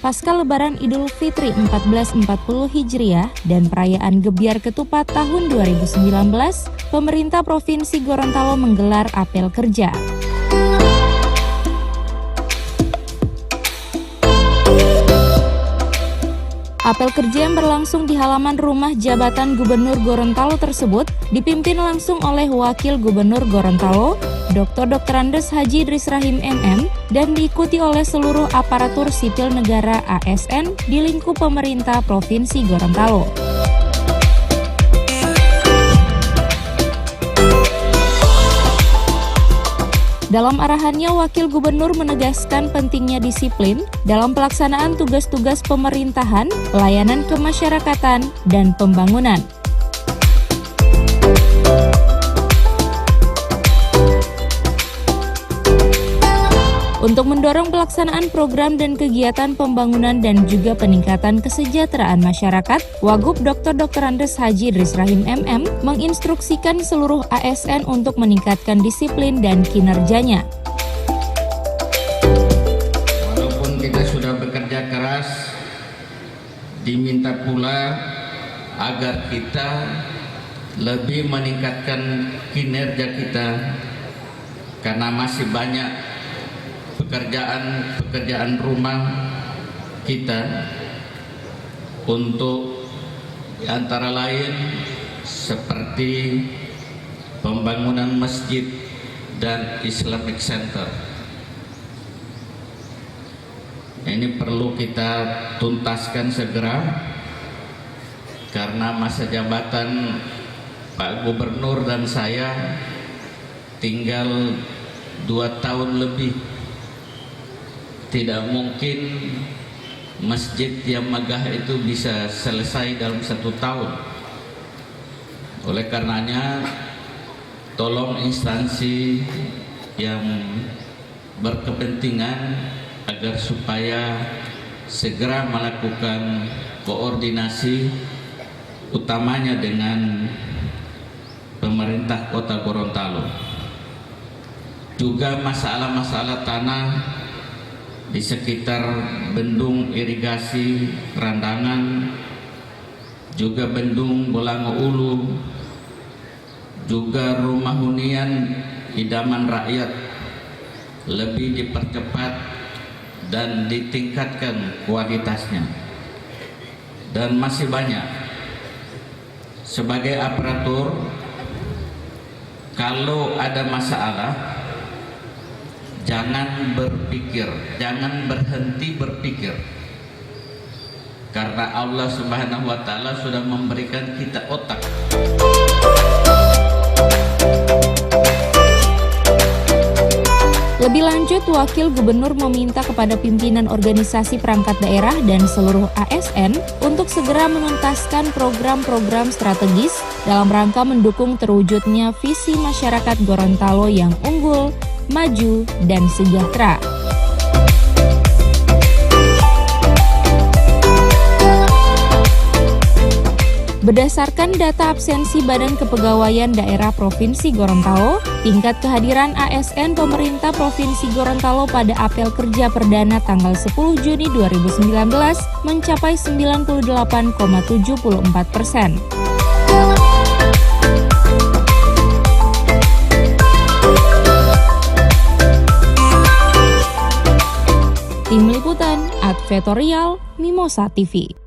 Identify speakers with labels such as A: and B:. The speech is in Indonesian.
A: Pasca Lebaran Idul Fitri 1440 Hijriah dan perayaan Gebyar Ketupat tahun 2019, pemerintah Provinsi Gorontalo menggelar apel kerja. Apel kerja yang berlangsung di halaman rumah jabatan Gubernur Gorontalo tersebut dipimpin langsung oleh Wakil Gubernur Gorontalo, Dr. Haji Idris Rahim MM, dan diikuti oleh seluruh aparatur sipil negara ASN di lingkup pemerintah Provinsi Gorontalo. Dalam arahannya, Wakil Gubernur menegaskan pentingnya disiplin dalam pelaksanaan tugas-tugas pemerintahan, pelayanan kemasyarakatan, dan pembangunan. Untuk mendorong pelaksanaan program dan kegiatan pembangunan dan juga peningkatan kesejahteraan masyarakat, Wagub Dr. Haji Idris Rahim MM menginstruksikan seluruh ASN untuk meningkatkan disiplin dan kinerjanya.
B: Walaupun kita sudah bekerja keras, diminta pula agar kita lebih meningkatkan kinerja kita karena masih banyak pekerjaan rumah kita untuk antara lain seperti pembangunan masjid dan Islamic Center. Ini perlu kita tuntaskan segera karena masa jabatan Pak Gubernur dan saya tinggal 2 tahun lebih. Tidak mungkin masjid yang megah itu bisa selesai dalam 1 tahun. Oleh karenanya, tolong instansi yang berkepentingan agar supaya segera melakukan koordinasi, utamanya dengan pemerintah Kota Gorontalo. Juga masalah-masalah tanah di sekitar bendung irigasi Randangan, juga bendung Bolango Ulu, juga rumah hunian idaman rakyat lebih dipercepat dan ditingkatkan kualitasnya. Dan masih banyak. Sebagai aparatur, kalau ada masalah, jangan berhenti berpikir. Karena Allah Subhanahu wa Ta'ala sudah memberikan kita otak.
A: Lebih lanjut, Wakil Gubernur meminta kepada pimpinan organisasi perangkat daerah dan seluruh ASN untuk segera menuntaskan program-program strategis dalam rangka mendukung terwujudnya visi masyarakat Gorontalo yang unggul, maju, dan sejahtera. Berdasarkan data absensi Badan Kepegawaian Daerah Provinsi Gorontalo, tingkat kehadiran ASN pemerintah Provinsi Gorontalo pada apel kerja perdana tanggal 10 Juni 2019 mencapai 98,74%. Tim Liputan, Advertorial, Mimosa TV.